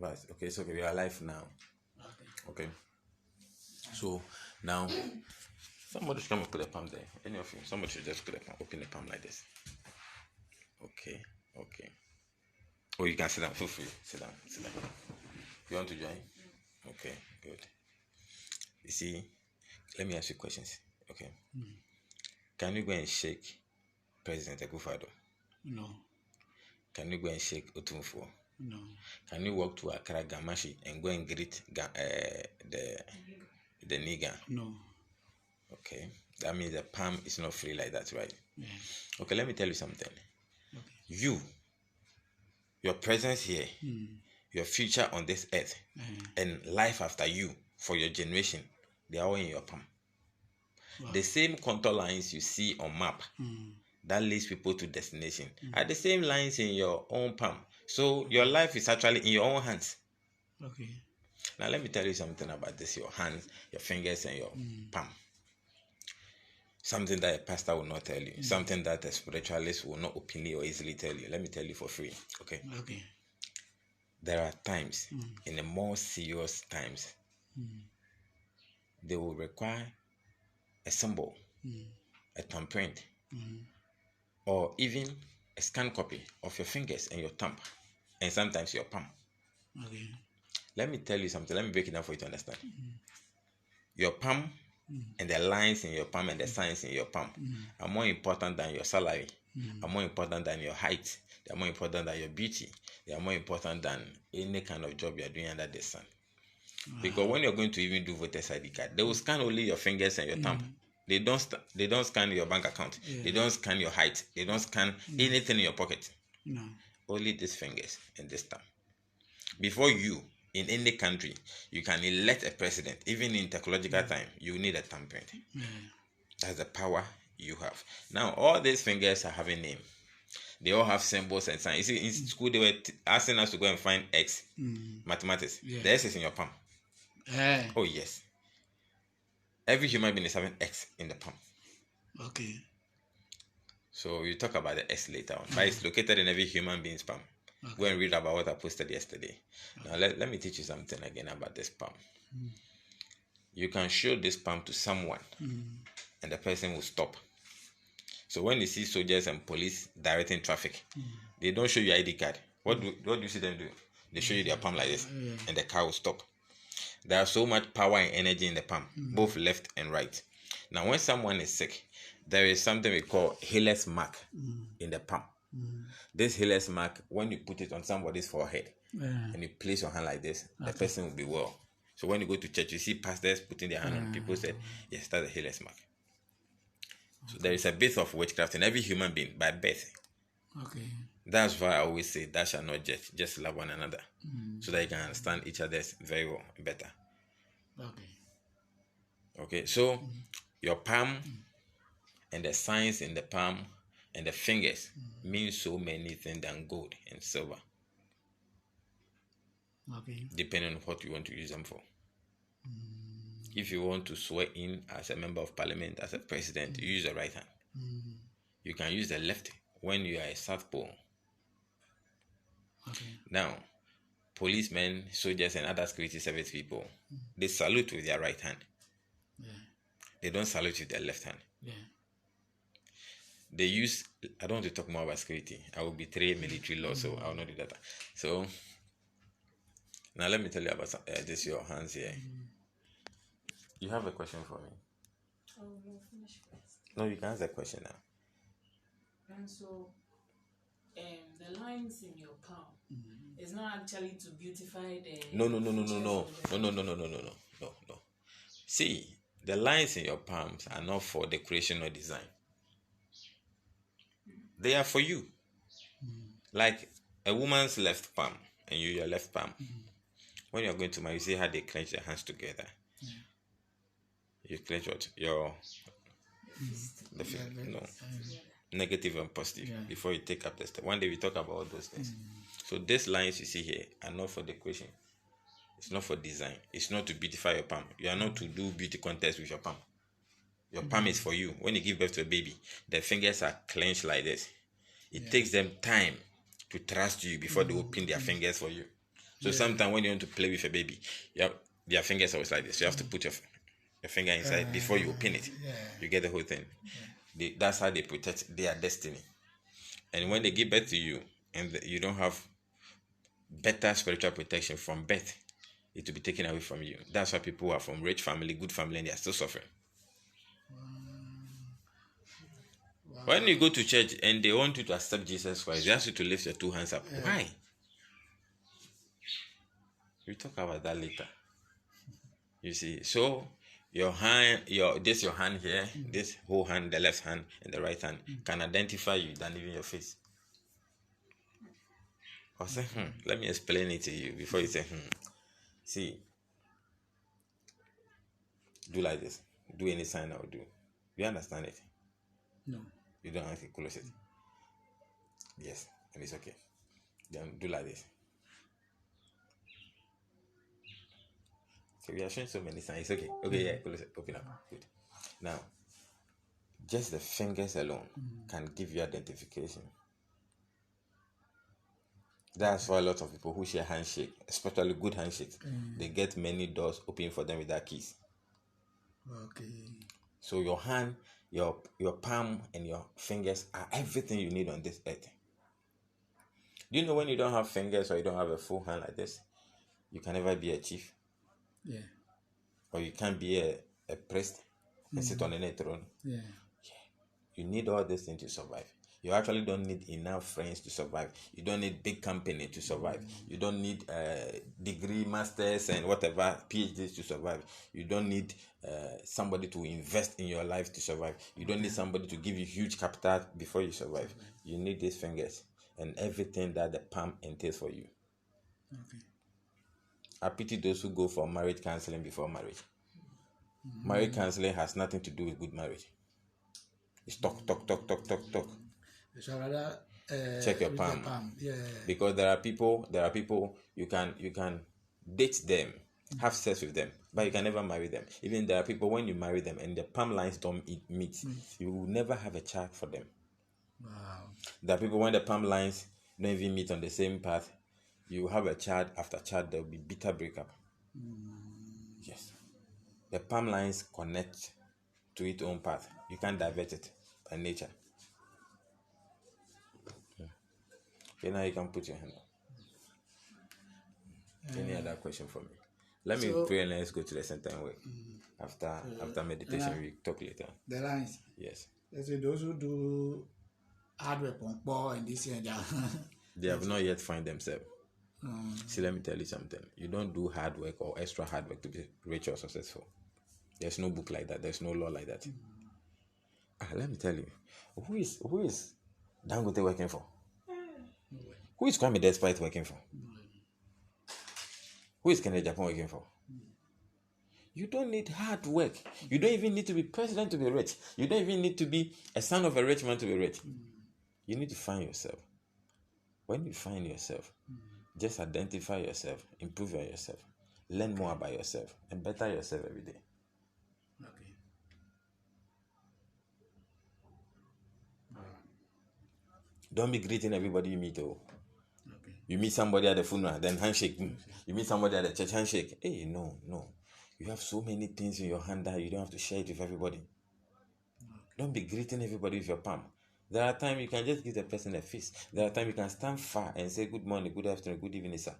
Right. Okay. So we are live now. Okay. So now, somebody should come and put a palm there. Any of you, somebody should just put a palm, open a palm like this. Okay. Okay. Oh, you can sit down. Feel free. Sit down. Sit down. You want to join? Okay. Good. You see, let me ask you questions. Okay. Can you go and shake President Akufo-Addo? No. Can you go and shake Otumfuo? No. Can you walk to Accra Gamashi and go and greet the nigger? No. Okay. That means the palm is not free like that, right? Yeah. Okay, let me tell you something. Okay. Your presence here, your future on this earth, and life after you for your generation, they are all in your palm. Wow. The same contour lines you see on map that leads people to destination are the same lines in your own palm. So your life is actually in your own hands. Okay. Now let me tell you something about this: your hands, your fingers, and your palm. Something that a pastor will not tell you. Something that a spiritualist will not openly or easily tell you. Let me tell you for free. Okay. Okay. There are times, in the more serious times, they will require a symbol, a thumbprint, or even a scan copy of your fingers and your thumb, and sometimes your palm. Okay. Let me tell you something. Let me break it down for you to understand. Your palm and the lines in your palm and the signs in your palm are more important than your salary, are more important than your height, they are more important than your beauty, they are more important than any kind of job you are doing under the sun. Because when you're going to even do voter's ID card, they will scan only your fingers and your thumb. They don't scan your bank account. Yeah. They don't scan your height. They don't scan anything in your pocket. No. Only these fingers and this thumb. Before you, in any country, you can elect a president. Even in technological time, you need a thumbprint. That's the power you have. Now, all these fingers are having name. They all have symbols and signs. You see, in school, they were asking us to go and find X. Mathematics. Yeah. The X is in your palm. Oh, yes. Every human being is having X in the palm. Okay. So you talk about the X later on. But it's located in every human being's palm. Okay. Go and read about what I posted yesterday. Now let me teach you something again about this palm. You can show this palm to someone and the person will stop. So when you see soldiers and police directing traffic, they don't show you ID card. What do you see them do? They show you their palm like this and the car will stop. There is so much power and energy in the palm, both left and right. Now when someone is sick, there is something we call healer's mark in the palm. This healer's mark, when you put it on somebody's forehead and you place your hand like this, the person will be well. So when you go to church, you see pastors putting their hand on people, say, yes, that's a healer's mark. So there is a bit of witchcraft in every human being by birth. Okay. That's why I always say, thou shalt not judge, just love one another, so that you can understand each other very well, better. Okay, so your palm and the signs in the palm and the fingers mean so many things than gold and silver. Okay. Depending on what you want to use them for. If you want to swear in as a member of parliament, as a president, you use the right hand. You can use the left when you are a southpaw. Okay. Now, policemen, soldiers, and other security service people, they salute with their right hand. Yeah. They don't salute with their left hand. Yeah. They use, I don't want to talk more about security. I will betray military law, so I will not do that. So, now let me tell you about this, your hands here. You have a question for me? Oh, we'll finish first. No, you can ask the question now. And so, the lines in your palm is not actually to beautify the... No. See, the lines in your palms are not for decoration or design. They are for you. Like a woman's left palm and your left palm. When you're going to marry, you see how they clench their hands together. You clench what? Negative and positive before you take up the step. One day we talk about all those things. So these lines you see here are not for decoration. It's not for design. It's not to beautify your palm. You are not to do beauty contest with your palm. Your palm is for you. When you give birth to a baby, the fingers are clenched like this. It takes them time to trust you before they open their fingers for you. So sometimes when you want to play with a baby, your fingers are always like this. You have to put your finger inside before you open it. You get the whole thing. That's how they protect their destiny. And when they give birth to you and you don't have better spiritual protection from birth, it will be taken away from you. That's why people who are from rich family, good family, and they are still suffering. Wow. When you go to church and they want you to accept Jesus Christ, they ask you to lift your two hands up. Why? We'll talk about that later. You see, so your hand, your hand here, this whole hand, the left hand and the right hand can identify you than even your face. I say, let me explain it to you before you say, See, do like this. Do any sign I will do. You understand it? No. You don't have to close it. Yes, and it's okay. Then do like this. So we are showing so many signs. Okay. Okay, yeah, close it. Open up. Good. Now, just the fingers alone can give you identification. That's why a lot of people who share handshake, especially good handshakes, they get many doors open for them with their keys. Okay. So your hand, your palm and your fingers are everything you need on this earth. Do you know when you don't have fingers or you don't have a full hand like this, you can never be a chief? Yeah. Or you can't be a priest and sit on a throne? Yeah. You need all these things to survive. You actually don't need enough friends to survive. You don't need big company to survive. You don't need degree, masters, and whatever, PhDs to survive. You don't need somebody to invest in your life to survive. You don't need somebody to give you huge capital before you survive. You need these fingers and everything that the palm entails for you. Okay. I pity those who go for marriage counseling before marriage. Marriage counseling has nothing to do with good marriage. It's talk. So rather, check your palm. Yeah. Because there are people you can date them, have sex with them, but you can never marry them. Even there are people when you marry them and the palm lines don't meet, you will never have a child for them. Wow. There are people when the palm lines don't even meet on the same path, you have a child after child, there will be bitter breakup. Yes. The palm lines connect to its own path. You can't divert it by nature. Okay, now you can put your hand up. Any other question for me? Let me pray and let's go to the center and work. After meditation, we talk later. The lines. Yes. Let's say those who do hard work on ball and this and that. They have not yet found themselves. See, let me tell you something. You don't do hard work or extra hard work to be rich or successful. There's no book like that. There's no law like that. Let me tell you. Who is Dangote working for? Who is Kwame Despite working for? Who is Kennedy Japan working for? You don't need hard work. You don't even need to be president to be rich. You don't even need to be a son of a rich man to be rich. You need to find yourself. When you find yourself, just identify yourself, improve yourself, learn more about yourself, and better yourself every day. Okay. Don't be greeting everybody you meet. Okay. You meet somebody at the funeral, then handshake. You meet somebody at the church, handshake. Hey, no. You have so many things in your hand that you don't have to share it with everybody. Okay. Don't be greeting everybody with your palm. There are times you can just give the person a fist. There are times you can stand far and say good morning, good afternoon, good evening, sir.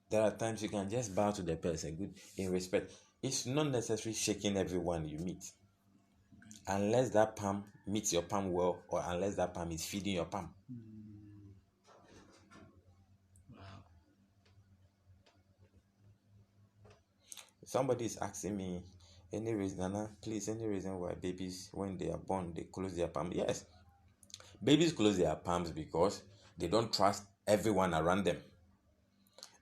There are times you can just bow to the person in respect. It's not necessary shaking everyone you meet. Unless that palm meets your palm well, or unless that palm is feeding your palm. Wow. Somebody is asking me, any reason why babies, when they are born, they close their palm? Yes. Babies close their palms because they don't trust everyone around them.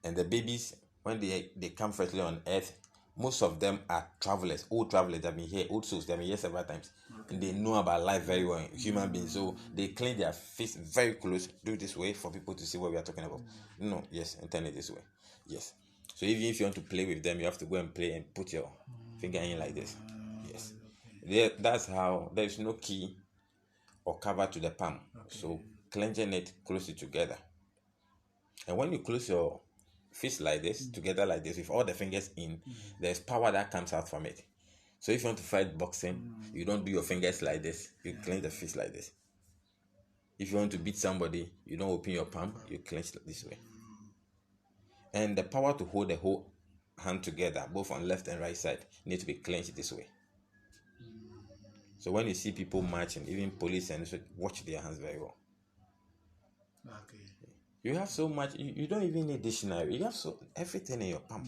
And the babies, when they come firstly on earth, most of them are travelers, old travelers. They've been here, old souls. They've been here several times. Okay. And they know about life very well, human beings. So they clean their face very close. Do it this way for people to see what we are talking about. No, yes, and turn it this way. Yes. So even if you want to play with them, you have to go and play and put your finger in like this. Yes. That's how there is no key or cover to the palm. Okay. So clenching it, close it together. And when you close your fist like this, together like this, with all the fingers in, there's power that comes out from it. So if you want to fight boxing, you don't do your fingers like this, you clench the fist like this. If you want to beat somebody, you don't open your palm, you clench this way. And the power to hold the whole hand together, both on left and right side, need to be clenched this way. So when you see people marching, even police, and watch their hands very well. Okay. You have so much, you don't even need dictionary. You have everything in your palm.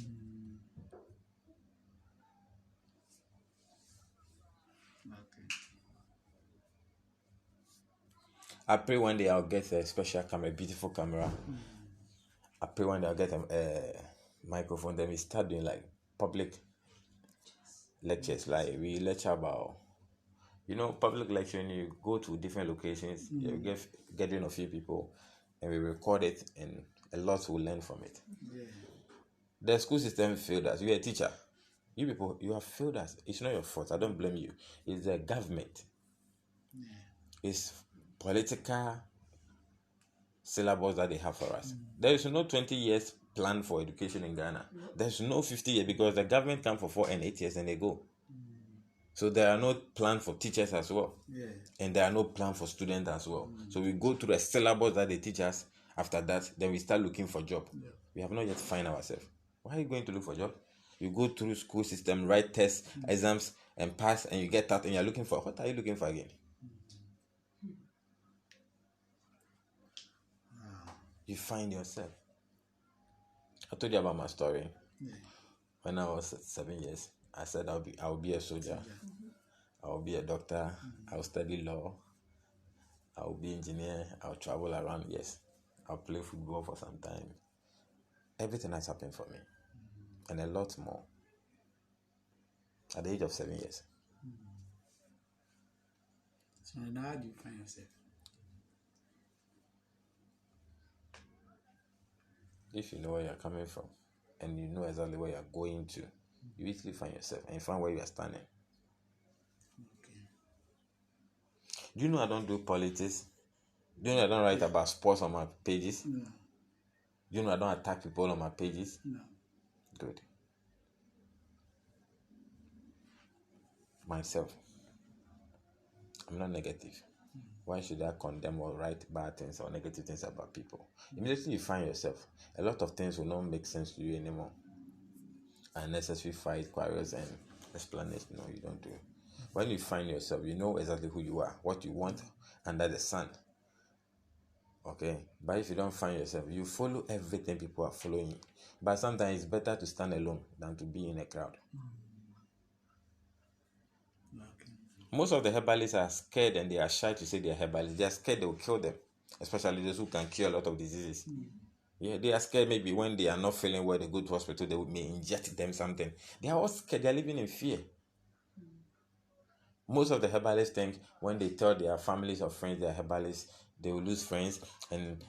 Okay. I pray one day I'll get a special camera, a beautiful camera. I pray one day I'll get a microphone. Then we start doing like public lectures. Like we lecture about, public lecturing. You go to different locations. You get in a few people, and we record it, and a lot will learn from it. Yeah. The school system failed us. You're a teacher. You people, you have failed us. It's not your fault. I don't blame you. It's the government. Yeah. It's political syllabus that they have for us. There is no 20 years plan for education in Ghana. There's no 50 years because the government come for 4 and 8 years and they go. So there are no plan for teachers as well. Yeah. And there are no plan for students as well. So we go through a syllabus that they teach us. After that, then we start looking for job. Yeah. We have not yet find ourselves. Why are you going to look for job? You go through school system, write tests, exams, and pass, and you get that, and you're looking for, what are you looking for again? You find yourself. I told you about my story. Yeah. When I was 7 years, I said I'll be a soldier. I'll be a doctor. I'll study law. I'll be engineer. I'll travel around. Yes. I'll play football for some time. Everything has happened for me. And a lot more. At the age of 7 years. So now how do you find yourself? If you know where you're coming from and you know exactly where you're going to, you easily find yourself and you find where you are standing. Okay. Do you know I don't do politics? Do you know I don't write about sports on my pages? No. Do you know I don't attack people on my pages? No. Good. Myself. I'm not negative. Why should I condemn or write bad things or negative things about people? Immediately you find yourself, a lot of things will not make sense to you anymore. Unnecessary fight, quarrels, and explanations. No, you don't do. When you find yourself, you know exactly who you are, what you want under the sun. Okay? But if you don't find yourself, you follow everything people are following. But sometimes it's better to stand alone than to be in a crowd. Okay. Most of the herbalists are scared and they are shy to say they are herbalists. They are scared they will kill them, especially those who can cure a lot of diseases. Yeah, they are scared maybe when they are not feeling well, they go to hospital, they may inject them something. They are all scared. They are living in fear. Most of the herbalists think when they tell their families or friends they are herbalists, they will lose friends and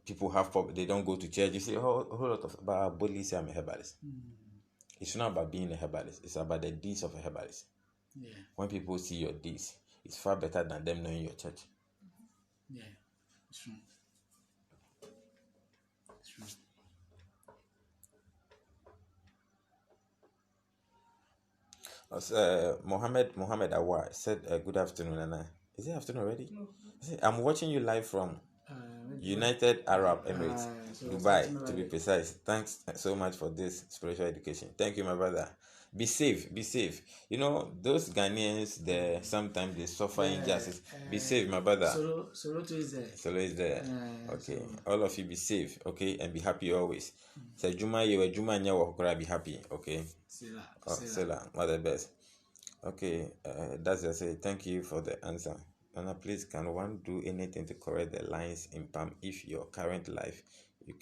people have problems. They don't go to church. You see a whole lot of about boldly say I'm a herbalist. It's not about being a herbalist. It's about the deeds of a herbalist. Yeah. When people see your deeds, it's far better than them knowing your church. Yeah. It's true. It's true. Mohammed Awa said, good afternoon, Nana. Is it afternoon already? No. I'm watching you live from United Arab Emirates, so Dubai, to be precise. Thanks so much for this spiritual education. Thank you, my brother. Be safe, be safe. You know, those Ghanaians, sometimes they suffer injustice. Be safe, my brother. Solo is there. Solo is there. Okay. So. All of you be safe, okay? And be happy always. Say, Juma, you Juma, be happy, okay? Sela, all the best. Okay, that's just it. Thank you for the answer. Anna, please, can one do anything to correct the lines in palm if your current life, you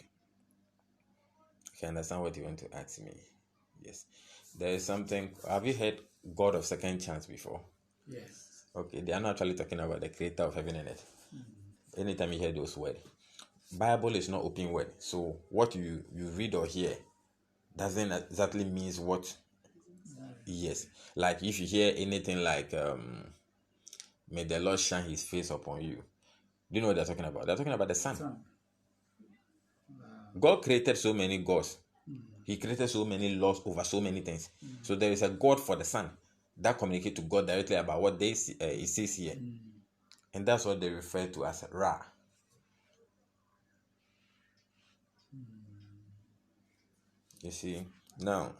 can understand what you want to ask me? Yes. There is something, have you heard God of second chance before? Yes. Okay, they are not actually talking about the creator of heaven and earth. Anytime you hear those words, Bible is not open word. So what you read or hear doesn't exactly means what. Yes. Like if you hear anything like may the Lord shine his face upon you. Do you know what they're talking about? They're talking about the sun. Wow. God created so many gods. He created so many laws over so many things. So there is a God for the sun that communicate to God directly about what they see, he says here. And that's what they refer to as Ra. You see, now,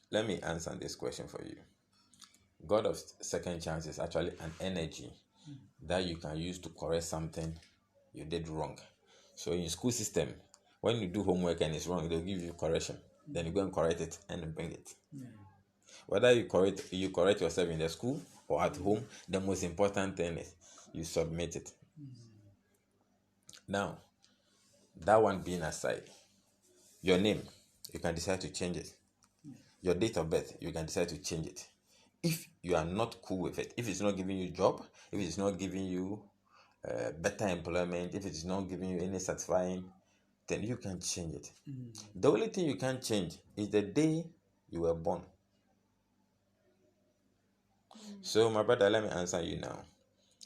let me answer this question for you. God of second chance is actually an energy that you can use to correct something you did wrong. So in school system, when you do homework and it's wrong, they'll give you correction. Then you go and correct it and bring it. Whether you correct yourself in the school or at home, the most important thing is you submit it. Now, that one being aside, your name, you can decide to change it. Your date of birth, you can decide to change it. If you are not cool with it, if it's not giving you a job, if it's not giving you better employment, if it's not giving you any satisfying, then you can change it. The only thing you can change is the day you were born. So, my brother, let me answer you now.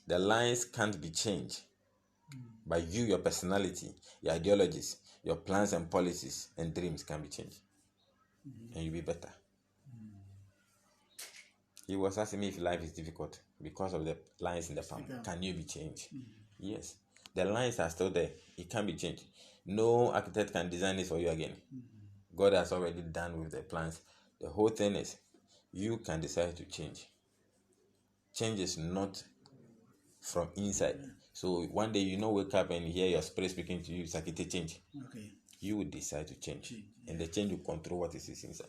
The lines can't be changed by you, your personality, your ideologies, your plans and policies and dreams can be changed. And you'll be better. He was asking me if life is difficult because of the lines in the palm. Can you be changed? Yes. The lines are still there. It can be changed. No architect can design this for you again. God has already done with the plans. The whole thing is you can decide to change. Change is not from inside. So one day wake up and hear your spirit speaking to you, it's like it change. Okay. You will decide to change. And the change will control what is inside.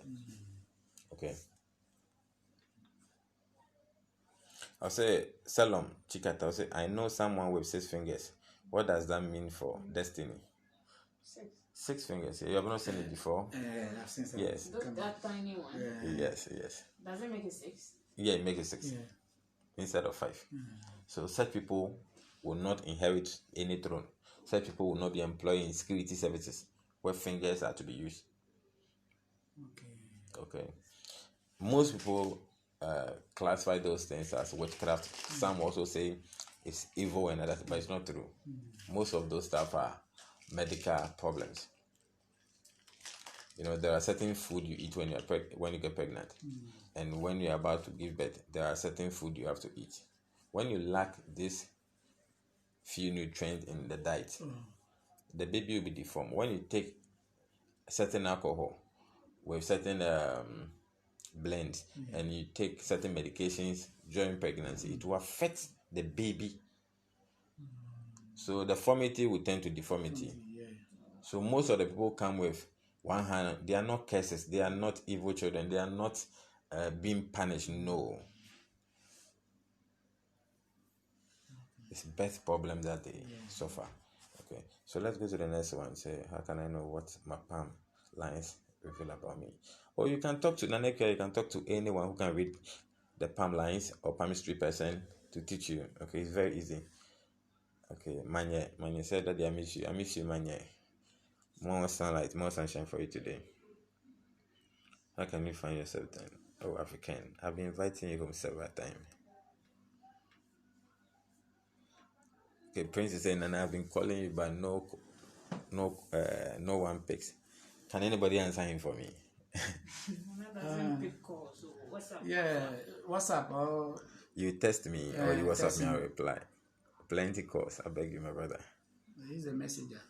Okay. I'll say, Salom, Chikata, I'll say, I know someone with 6 fingers. What does that mean for destiny? 6 fingers. You have not seen it before? I've seen some. Yes. That tiny one. Yes. Does it make it 6? Yeah, it makes it 6 instead of 5. So such people will not inherit any throne. Such people will not be employed in security services where fingers are to be used. Okay. Most people classify those things as witchcraft. Some also say it's evil and others, but it's not true. Most of those stuff are medical problems. There are certain food you eat when you get pregnant, and when you're about to give birth, there are certain food you have to eat. When you lack this few nutrients in the diet, the baby will be deformed. When you take certain alcohol with certain blends and you take certain medications during pregnancy, it will affect the baby. So deformity will tend to deformity. So most of the people come with one hand. They are not curses. They are not evil children. They are not being punished. No. It's birth problem that they suffer. Okay. So let's go to the next one. Say, how can I know what my palm lines reveal about me? Or you can talk to Naneka. You can talk to anyone who can read the palm lines or palmistry person to teach you. Okay, it's very easy. Okay, Manye said that I miss you. I miss you, Manye. More sunlight, more sunshine for you today. How can you find yourself then? Oh, African. I've been inviting you home several times. Okay, Prince is saying, and I've been calling you, but no one picks. Can anybody answer him for me? Doesn't pick calls. So WhatsApp. Yeah, WhatsApp. Oh, you text me or you WhatsApp me, I'll reply. Plenty calls. I beg you, my brother. He's a messenger.